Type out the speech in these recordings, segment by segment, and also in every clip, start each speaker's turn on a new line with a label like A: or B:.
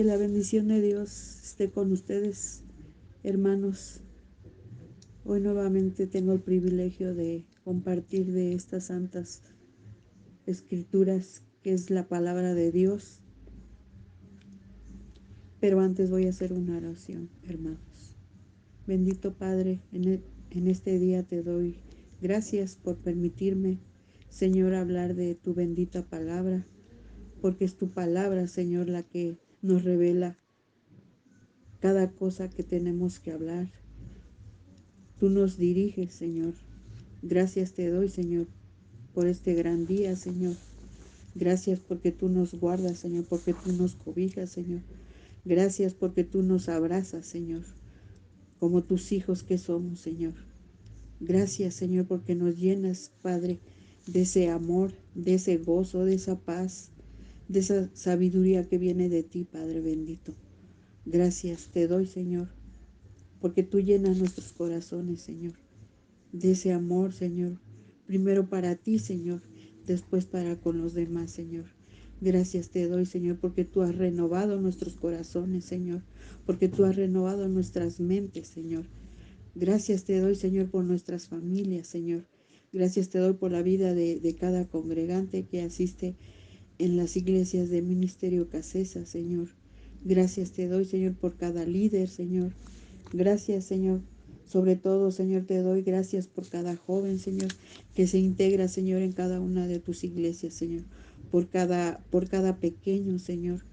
A: Que la bendición de Dios esté con ustedes, hermanos. Hoy nuevamente tengo el privilegio de compartir de estas santas escrituras, que es la palabra de Dios. Pero antes voy a hacer una oración, hermanos. Bendito Padre, en este día te doy gracias por permitirme, Señor, hablar de tu bendita palabra, porque es tu palabra, Señor, la que nos revela cada cosa que tenemos que hablar. Tú nos diriges, Señor. Gracias te doy, Señor, por este gran día, Señor. Gracias porque tú nos guardas, Señor, porque tú nos cobijas, Señor. Gracias porque tú nos abrazas, Señor, como tus hijos que somos, Señor. Gracias, Señor, porque nos llenas, Padre, de ese amor, de ese gozo, de esa paz, de esa sabiduría que viene de ti, Padre bendito. Gracias te doy, Señor, porque tú llenas nuestros corazones, Señor, de ese amor, Señor, primero para ti, Señor, después para con los demás, Señor. Gracias te doy, Señor, porque tú has renovado nuestros corazones, Señor, porque tú has renovado nuestras mentes, Señor. Gracias te doy, Señor, por nuestras familias, Señor. Gracias te doy por la vida de cada congregante que asiste en las iglesias de Ministerio Casesa, Señor. Gracias te doy, Señor, por cada líder, Señor. Gracias, Señor. Sobre todo, Señor, te doy gracias por cada joven, Señor, que se integra, Señor, en cada una de tus iglesias, Señor. Por cada pequeño, Señor,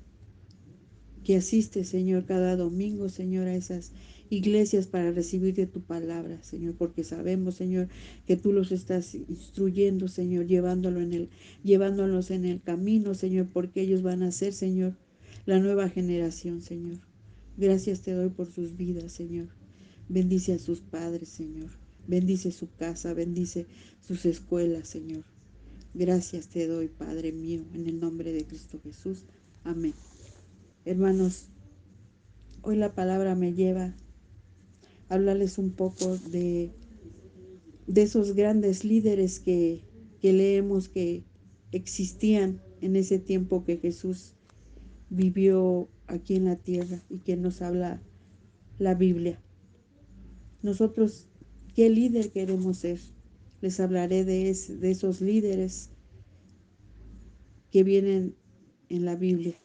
A: que asiste, Señor, cada domingo, Señor, a esas iglesias para recibir de tu palabra, Señor, porque sabemos, Señor, que tú los estás instruyendo, Señor, llevándolos en el camino, Señor, porque ellos van a ser, Señor, la nueva generación, Señor. Gracias te doy por sus vidas, Señor. Bendice a sus padres, Señor. Bendice su casa, bendice sus escuelas, Señor. Gracias te doy, Padre mío, en el nombre de Cristo Jesús. Amén. Hermanos, hoy la palabra me lleva a hablarles un poco de esos grandes líderes que leemos que existían en ese tiempo que Jesús vivió aquí en la tierra y que nos habla la Biblia. Nosotros, ¿qué líder queremos ser? Les hablaré de esos líderes que vienen en la Biblia.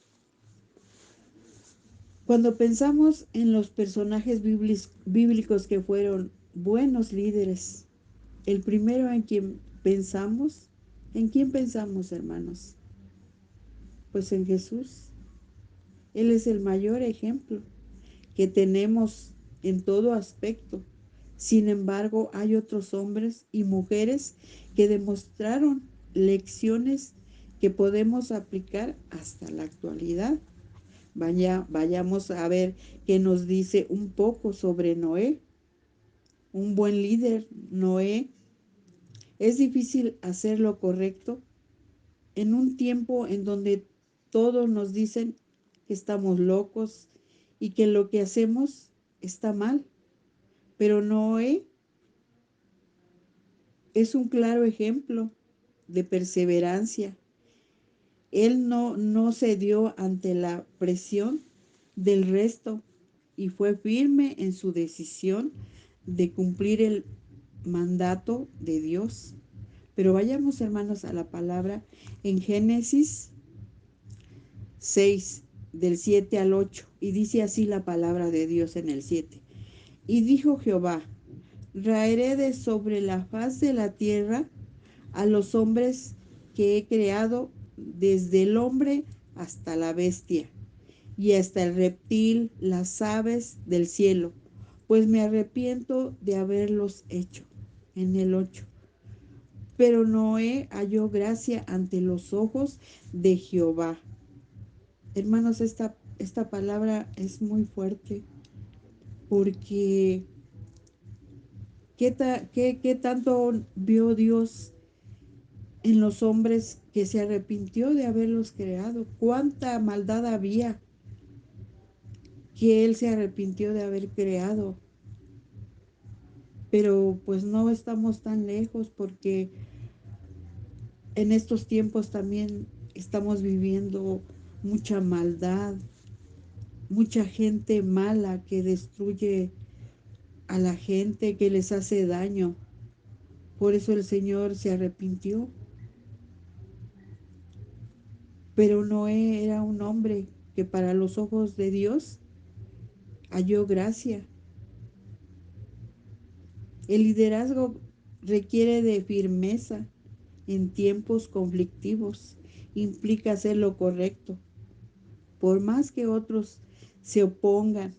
A: Cuando pensamos en los personajes bíblicos que fueron buenos líderes, el primero ¿en quién pensamos, hermanos? Pues en Jesús. Él es el mayor ejemplo que tenemos en todo aspecto. Sin embargo, hay otros hombres y mujeres que demostraron lecciones que podemos aplicar hasta la actualidad. Vayamos a ver qué nos dice un poco sobre Noé, un buen líder. Noé, es difícil hacer lo correcto en un tiempo en donde todos nos dicen que estamos locos y que lo que hacemos está mal. Pero Noé es un claro ejemplo de perseverancia. Él no cedió ante la presión del resto y fue firme en su decisión de cumplir el mandato de Dios. Pero vayamos, hermanos, a la palabra en Génesis 6, del 7 al 8, y dice así la palabra de Dios en el 7. Y dijo Jehová: raeré de sobre la faz de la tierra a los hombres que he creado, desde el hombre hasta la bestia, y hasta el reptil, las aves del cielo, pues me arrepiento de haberlos hecho. En el 8. Pero Noé halló gracia ante los ojos de Jehová. Hermanos, esta palabra es muy fuerte, porque ¿qué tanto vio Dios en los hombres que se arrepintió de haberlos creado? ¿Cuánta maldad había que Él se arrepintió de haber creado? Pero pues no estamos tan lejos, porque en estos tiempos también estamos viviendo mucha maldad, mucha gente mala que destruye a la gente, que les hace daño. Por eso el Señor se arrepintió. Pero Noé era un hombre que para los ojos de Dios halló gracia. El liderazgo requiere de firmeza en tiempos conflictivos. Implica hacer lo correcto, por más que otros se opongan.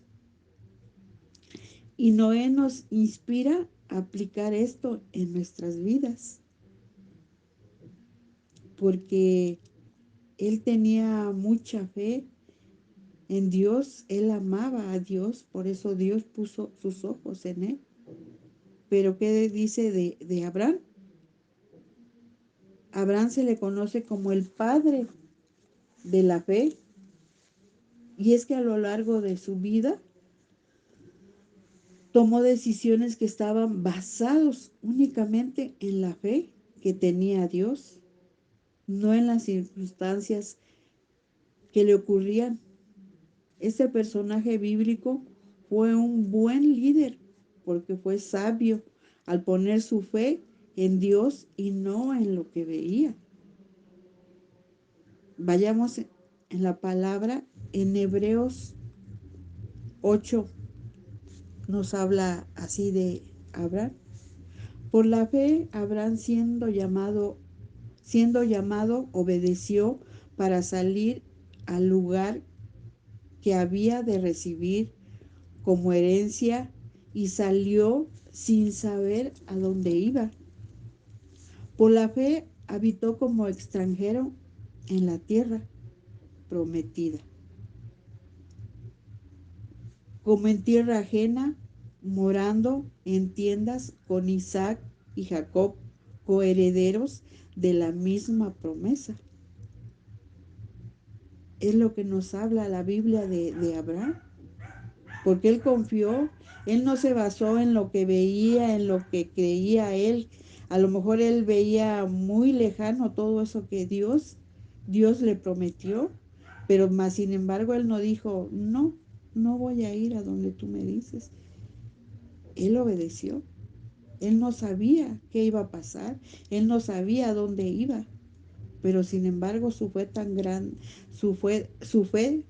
A: Y Noé nos inspira a aplicar esto en nuestras vidas, porque él tenía mucha fe en Dios, él amaba a Dios, por eso Dios puso sus ojos en él. Pero ¿qué dice de Abraham? Abraham se le conoce como el padre de la fe, y es que a lo largo de su vida tomó decisiones que estaban basados únicamente en la fe que tenía a Dios, no en las circunstancias que le ocurrían. Este personaje bíblico fue un buen líder porque fue sabio al poner su fe en Dios y no en lo que veía. Vayamos en la palabra en Hebreos 8, nos habla así de Abraham. Por la fe, Abraham siendo llamado, obedeció para salir al lugar que había de recibir como herencia y salió sin saber a dónde iba. Por la fe habitó como extranjero en la tierra prometida, como en tierra ajena, morando en tiendas con Isaac y Jacob, coherederos de la misma promesa. Es lo que nos habla la Biblia de Abraham, porque él confió, él no se basó en lo que veía, en lo que creía él. A lo mejor él veía muy lejano todo eso que Dios le prometió, pero más sin embargo él no dijo, no, no voy a ir a donde tú me dices. Él obedeció. Él no sabía qué iba a pasar, él no sabía a dónde iba, pero sin embargo su fe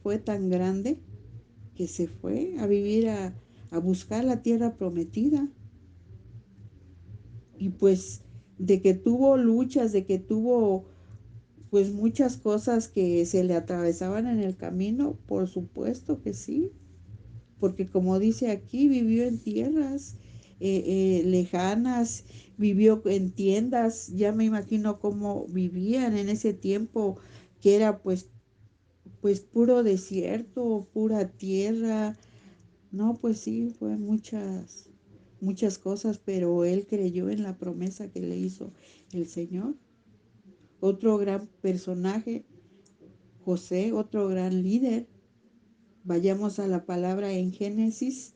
A: fue tan grande que se fue a vivir a buscar la tierra prometida. Y pues de que tuvo luchas, de que tuvo pues muchas cosas que se le atravesaban en el camino, por supuesto que sí, porque como dice aquí, vivió en tierras lejanas, vivió en tiendas, ya me imagino cómo vivían en ese tiempo, que era pues puro desierto, pura tierra. No, pues sí, fue muchas cosas, pero él creyó en la promesa que le hizo el Señor. Otro gran personaje, José, otro gran líder. Vayamos a la palabra en Génesis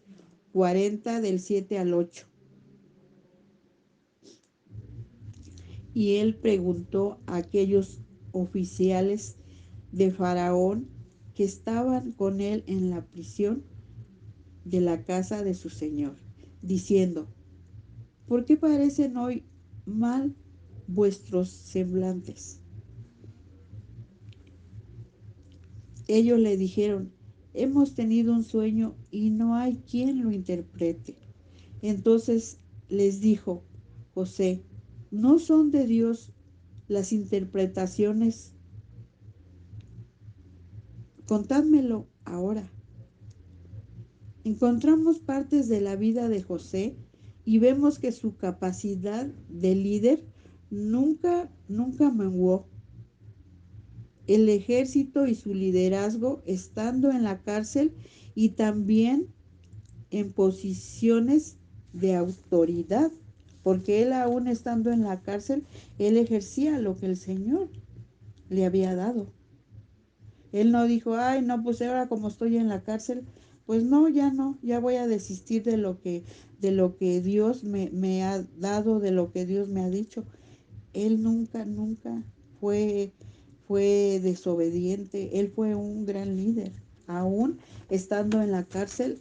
A: 40 del 7 al 8. Y él preguntó a aquellos oficiales de Faraón que estaban con él en la prisión de la casa de su señor, diciendo, ¿por qué parecen hoy mal vuestros semblantes? Ellos le dijeron, hemos tenido un sueño y no hay quien lo interprete. Entonces les dijo José, ¿no son de Dios las interpretaciones? Contádmelo ahora. Encontramos partes de la vida de José y vemos que su capacidad de líder nunca menguó. El ejército y su liderazgo estando en la cárcel y también en posiciones de autoridad, porque él aún estando en la cárcel, él ejercía lo que el Señor le había dado. Él no dijo, ay, no, pues ahora como estoy en la cárcel, pues no, ya voy a desistir de lo que Dios me ha dado, de lo que Dios me ha dicho. Él nunca fue desobediente, él fue un gran líder. aún estando en la cárcel,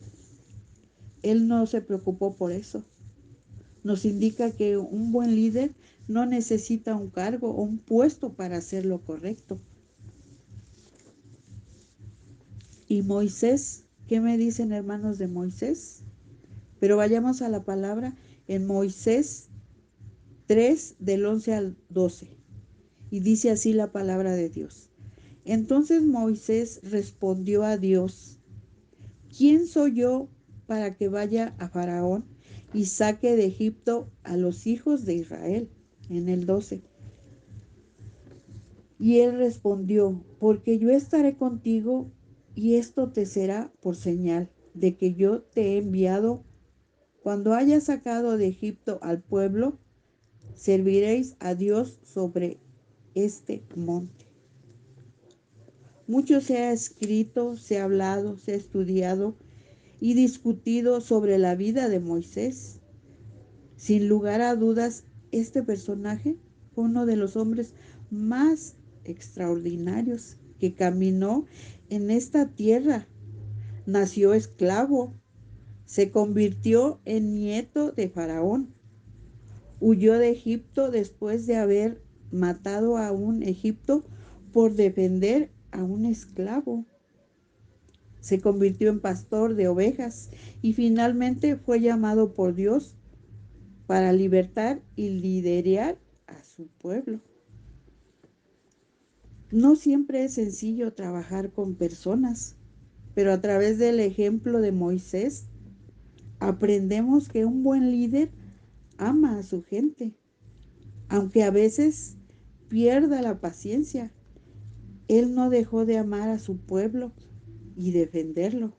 A: él no se preocupó por eso. Nos indica que un buen líder no necesita un cargo o un puesto para hacer lo correcto. Y Moisés, ¿qué me dicen, hermanos, de Moisés? Pero vayamos a la palabra en Moisés 3, del 11 al 12. Y dice así la palabra de Dios. Entonces Moisés respondió a Dios: ¿quién soy yo para que vaya a Faraón y saque de Egipto a los hijos de Israel? En el 12. Y él respondió: porque yo estaré contigo, y esto te será por señal de que yo te he enviado. Cuando haya sacado de Egipto al pueblo, serviréis a Dios sobre este monte. Mucho se ha escrito, se ha hablado, se ha estudiado y discutido sobre la vida de Moisés. Sin lugar a dudas, este personaje fue uno de los hombres más extraordinarios que caminó en esta tierra. Nació esclavo, se convirtió en nieto de Faraón, huyó de Egipto después de haber matado a un egipto por defender a un esclavo. Se convirtió en pastor de ovejas y finalmente fue llamado por Dios para libertar y liderar a su pueblo. No siempre es sencillo trabajar con personas, pero a través del ejemplo de Moisés aprendemos que un buen líder ama a su gente, aunque a veces pierda la paciencia. Él no dejó de amar a su pueblo y defenderlo.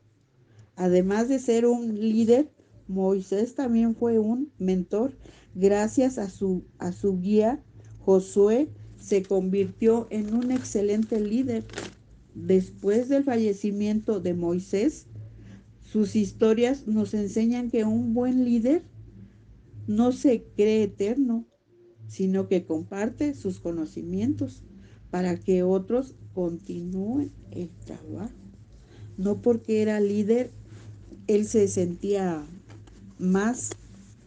A: Además de ser un líder, Moisés también fue un mentor. Gracias a su guía, Josué se convirtió en un excelente líder. Después del fallecimiento de Moisés, sus historias nos enseñan que un buen líder no se cree eterno, sino que comparte sus conocimientos para que otros continúen el trabajo. No porque era líder, él se sentía más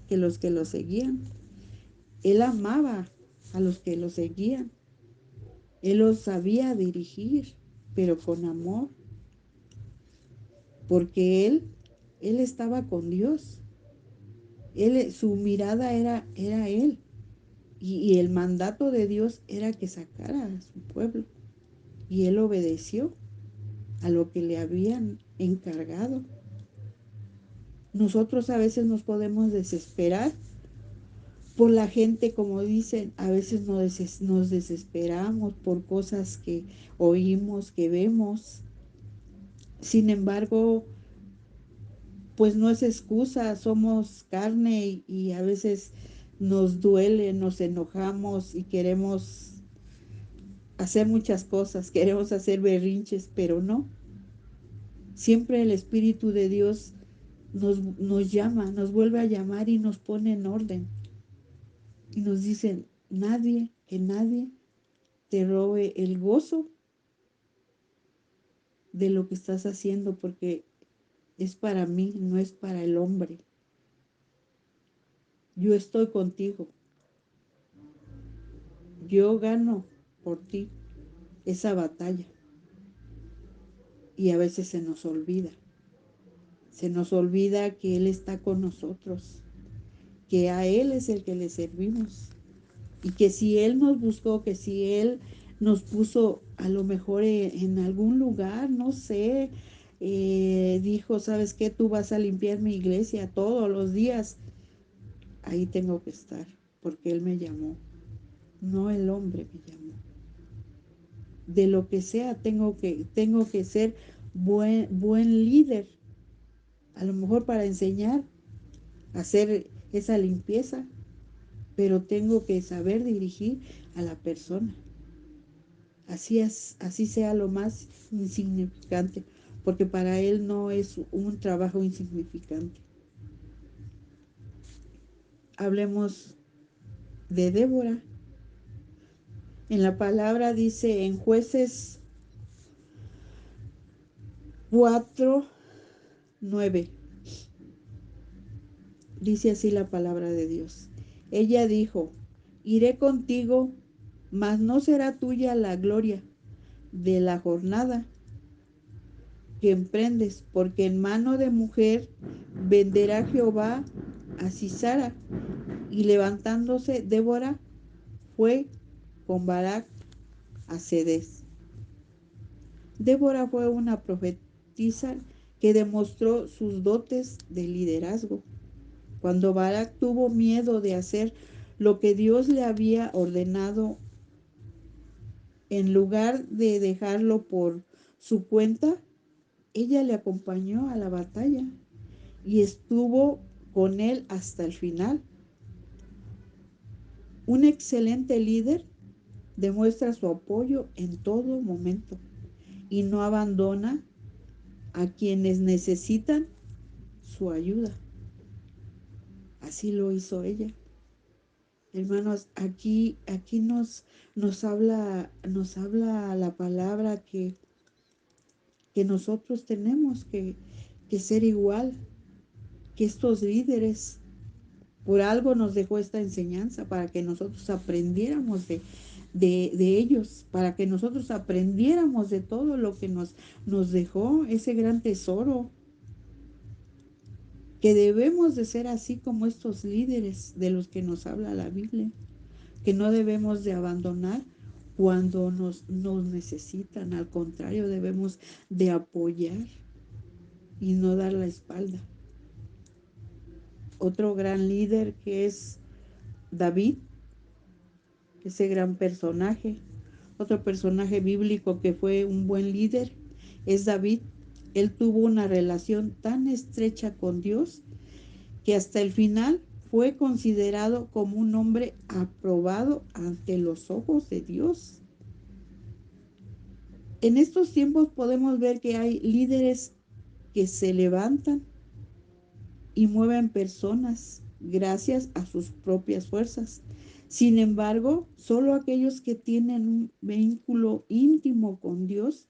A: que los que lo seguían. Él amaba a los que lo seguían. Él los sabía dirigir, pero con amor, porque él estaba con Dios. Su mirada era él. Y el mandato de Dios era que sacara a su pueblo. Y él obedeció a lo que le habían encargado. Nosotros a veces nos podemos desesperar por la gente, como dicen, a veces nos desesperamos por cosas que oímos, que vemos. Sin embargo, pues no es excusa, somos carne y a veces nos duele, nos enojamos y queremos hacer muchas cosas, queremos hacer berrinches, pero no. Siempre el Espíritu de Dios nos llama, nos vuelve a llamar y nos pone en orden. Y nos dicen: que nadie te robe el gozo de lo que estás haciendo, porque es para mí, no es para el hombre. Yo estoy contigo. Yo gano por ti esa batalla. Y a veces se nos olvida. Se nos olvida que Él está con nosotros, que a Él es el que le servimos. Y que si Él nos buscó, que si Él nos puso a lo mejor en algún lugar, no sé, dijo: ¿sabes qué? Tú vas a limpiar mi iglesia todos los días. Ahí tengo que estar, porque Él me llamó, no el hombre me llamó. De lo que sea, tengo que ser buen líder, a lo mejor para enseñar, hacer esa limpieza, pero tengo que saber dirigir a la persona. Así es, así sea lo más insignificante, porque para Él no es un trabajo insignificante. Hablemos de Débora. En la palabra dice en Jueces 4:9. Dice así la palabra de Dios. Ella dijo, iré contigo, mas no será tuya la gloria de la jornada que emprendes, porque en mano de mujer venderá Jehová a Sisara. Y levantándose Débora fue con Barak a Cedes. Débora fue una profetisa que demostró sus dotes de liderazgo. Cuando Barak tuvo miedo de hacer lo que Dios le había ordenado, en lugar de dejarlo por su cuenta, ella le acompañó a la batalla y estuvo con él hasta el final. Un excelente líder demuestra su apoyo en todo momento y no abandona a quienes necesitan su ayuda. Así lo hizo ella. Hermanos, aquí nos habla la palabra que nosotros tenemos que ser igual que estos líderes. Por algo nos dejó esta enseñanza, para que nosotros aprendiéramos de ellos, para que nosotros aprendiéramos de todo lo que nos dejó ese gran tesoro, que debemos de ser así como estos líderes de los que nos habla la Biblia, que no debemos de abandonar cuando nos necesitan, al contrario, debemos de apoyar y no dar la espalda. Otro gran líder que es David, ese gran personaje. Otro personaje bíblico que fue un buen líder es David. Él tuvo una relación tan estrecha con Dios que hasta el final fue considerado como un hombre aprobado ante los ojos de Dios. En estos tiempos podemos ver que hay líderes que se levantan y mueven personas gracias a sus propias fuerzas. Sin embargo, solo aquellos que tienen un vínculo íntimo con Dios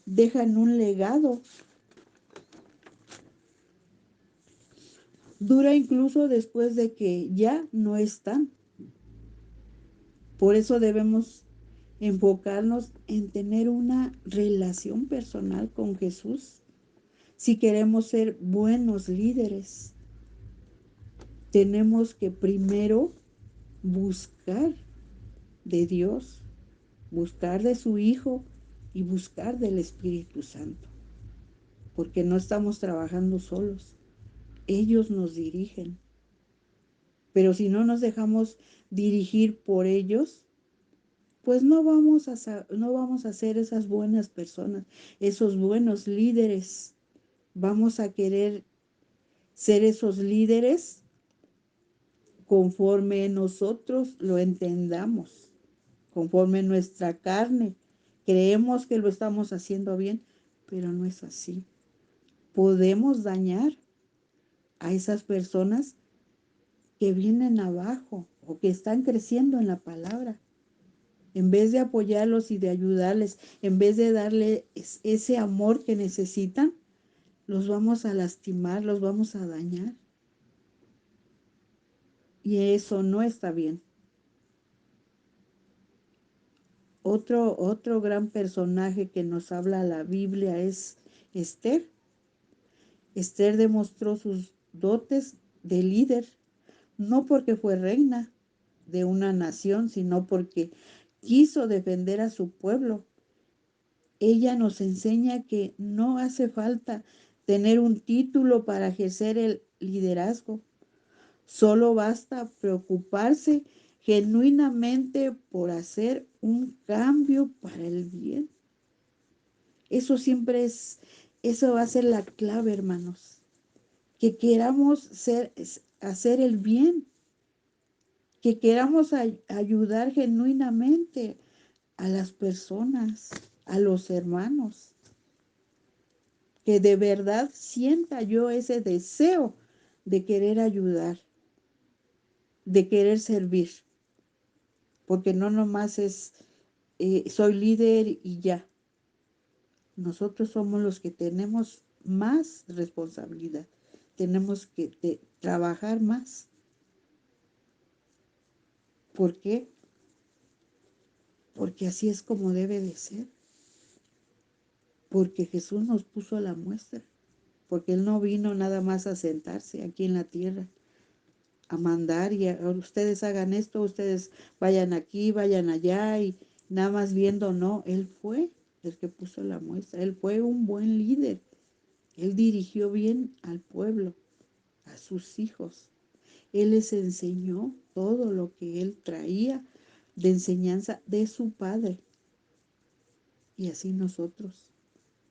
A: dejan un legado. Dura incluso después de que ya no están. Por eso debemos enfocarnos en tener una relación personal con Jesús. Si queremos ser buenos líderes, tenemos que primero buscar de Dios, buscar de su Hijo y buscar del Espíritu Santo, porque no estamos trabajando solos, ellos nos dirigen, pero si no nos dejamos dirigir por ellos, pues no vamos a ser esas buenas personas, esos buenos líderes. Vamos a querer ser esos líderes conforme nosotros lo entendamos, conforme nuestra carne. Creemos que lo estamos haciendo bien, pero no es así. Podemos dañar a esas personas que vienen abajo o que están creciendo en la palabra. En vez de apoyarlos y de ayudarles, en vez de darles ese amor que necesitan, los vamos a lastimar, los vamos a dañar. Y eso no está bien. Otro gran personaje que nos habla la Biblia es Esther. Esther demostró sus dotes de líder, no porque fue reina de una nación, sino porque quiso defender a su pueblo. Ella nos enseña que no hace falta tener un título para ejercer el liderazgo. Solo basta preocuparse genuinamente por hacer un cambio para el bien. Eso va a ser la clave, hermanos. Que queramos hacer el bien, que queramos ayudar genuinamente a las personas, a los hermanos, que de verdad sienta yo ese deseo de querer ayudar, de querer servir, porque no nomás es soy líder y ya. nosotros somos los que tenemos más responsabilidad. Tenemos que trabajar más. ¿Por qué? Porque así es como debe de ser. Porque Jesús nos puso la muestra. Porque Él no vino nada más a sentarse aquí en la tierra, a mandar y ustedes hagan esto, ustedes vayan aquí, vayan allá y nada más viendo, no. Él fue el que puso la muestra. Él fue un buen líder. Él dirigió bien al pueblo, a sus hijos. Él les enseñó todo lo que Él traía de enseñanza de su Padre. Y así nosotros,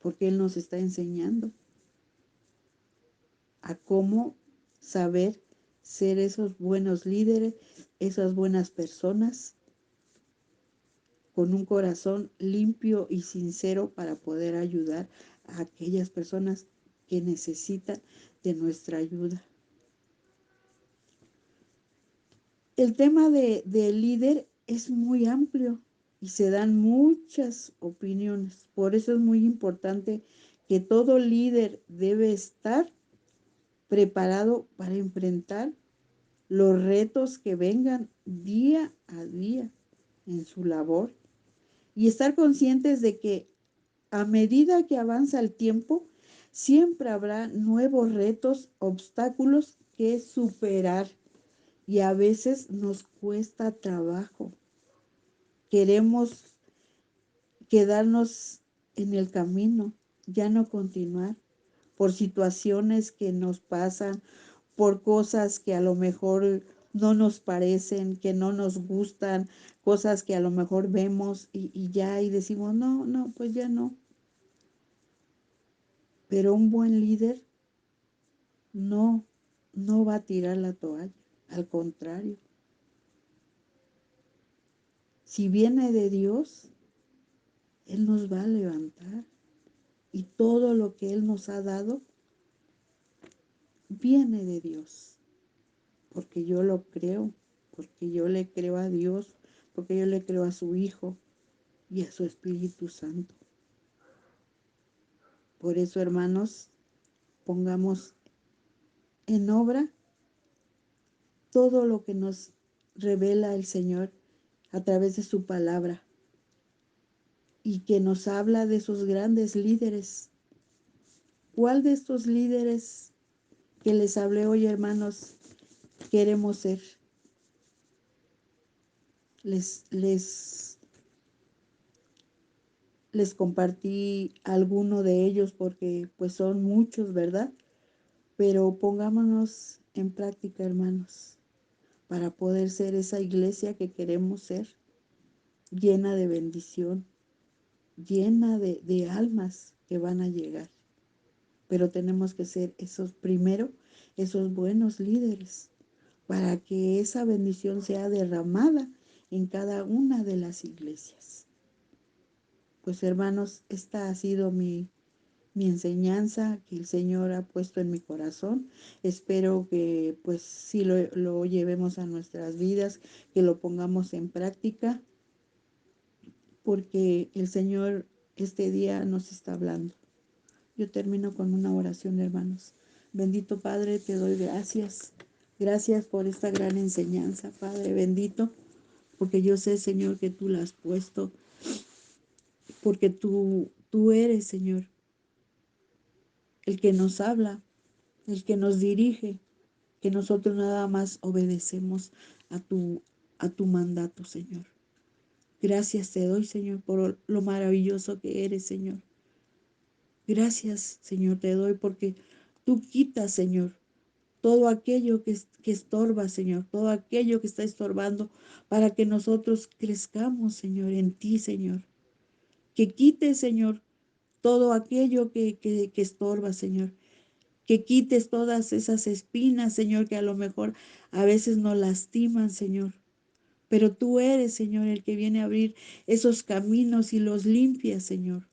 A: porque Él nos está enseñando a cómo saber ser esos buenos líderes, esas buenas personas, con un corazón limpio y sincero para poder ayudar a aquellas personas que necesitan de nuestra ayuda. El tema de líder es muy amplio y se dan muchas opiniones. Por eso es muy importante que todo líder debe estar preparado para enfrentar los retos que vengan día a día en su labor y estar conscientes de que a medida que avanza el tiempo, siempre habrá nuevos retos, obstáculos que superar y a veces nos cuesta trabajo. Queremos quedarnos en el camino, ya no continuar por situaciones que nos pasan, por cosas que a lo mejor no nos parecen, que no nos gustan, cosas que a lo mejor vemos y ya y decimos, no, no, pues ya no. Pero un buen líder no, no va a tirar la toalla, al contrario. Si viene de Dios, Él nos va a levantar y todo lo que Él nos ha dado viene de Dios, porque yo lo creo, porque yo le creo a Dios, porque yo le creo a su Hijo y a su Espíritu Santo. Por eso, hermanos, pongamos en obra todo lo que nos revela el Señor a través de su palabra y que nos habla de esos grandes líderes. ¿Cuál de estos líderes que les hablé hoy, hermanos, queremos ser? Les compartí alguno de ellos porque pues son muchos, ¿verdad? Pero pongámonos en práctica, hermanos, para poder ser esa iglesia que queremos ser, llena de bendición, llena de almas que van a llegar. Pero tenemos que ser esos primero, esos buenos líderes, para que esa bendición sea derramada en cada una de las iglesias. Pues hermanos, esta ha sido mi enseñanza que el Señor ha puesto en mi corazón. Espero que pues sí lo llevemos a nuestras vidas, que lo pongamos en práctica, porque el Señor este día nos está hablando. Yo termino con una oración, hermanos. Bendito Padre, te doy gracias. Gracias por esta gran enseñanza, Padre bendito, porque yo sé, Señor, que tú la has puesto, porque tú eres, Señor, el que nos habla, el que nos dirige, que nosotros nada más obedecemos a tu mandato, Señor. Gracias te doy, Señor, por lo maravilloso que eres, Señor. Gracias, Señor, te doy porque tú quitas, Señor, todo aquello que estorba, Señor, todo aquello que está estorbando para que nosotros crezcamos, Señor, en ti, Señor. Que quites, Señor, todo aquello que estorba, Señor. Que quites todas esas espinas, Señor, que a lo mejor a veces nos lastiman, Señor. Pero tú eres, Señor, el que viene a abrir esos caminos y los limpias, Señor.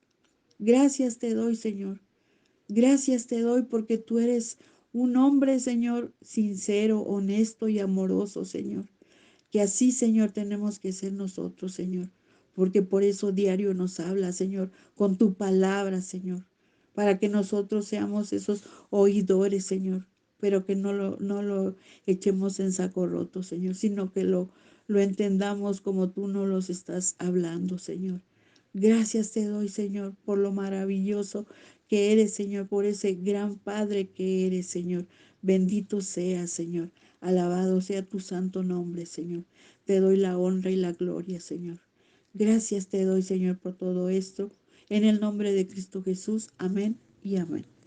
A: Gracias te doy, Señor. Gracias te doy porque tú eres un hombre, Señor, sincero, honesto y amoroso, Señor. Que así, Señor, tenemos que ser nosotros, Señor. porque por eso diario nos habla, Señor, con tu palabra, Señor, para que nosotros seamos esos oidores, Señor, pero que no lo echemos en saco roto, Señor, sino que lo entendamos como tú nos los estás hablando, Señor. Gracias te doy, Señor, por lo maravilloso que eres, Señor, por ese gran Padre que eres, Señor. Bendito sea, Señor. Alabado sea tu santo nombre, Señor. Te doy la honra y la gloria, Señor. Gracias te doy, Señor, por todo esto. En el nombre de Cristo Jesús. Amén y amén.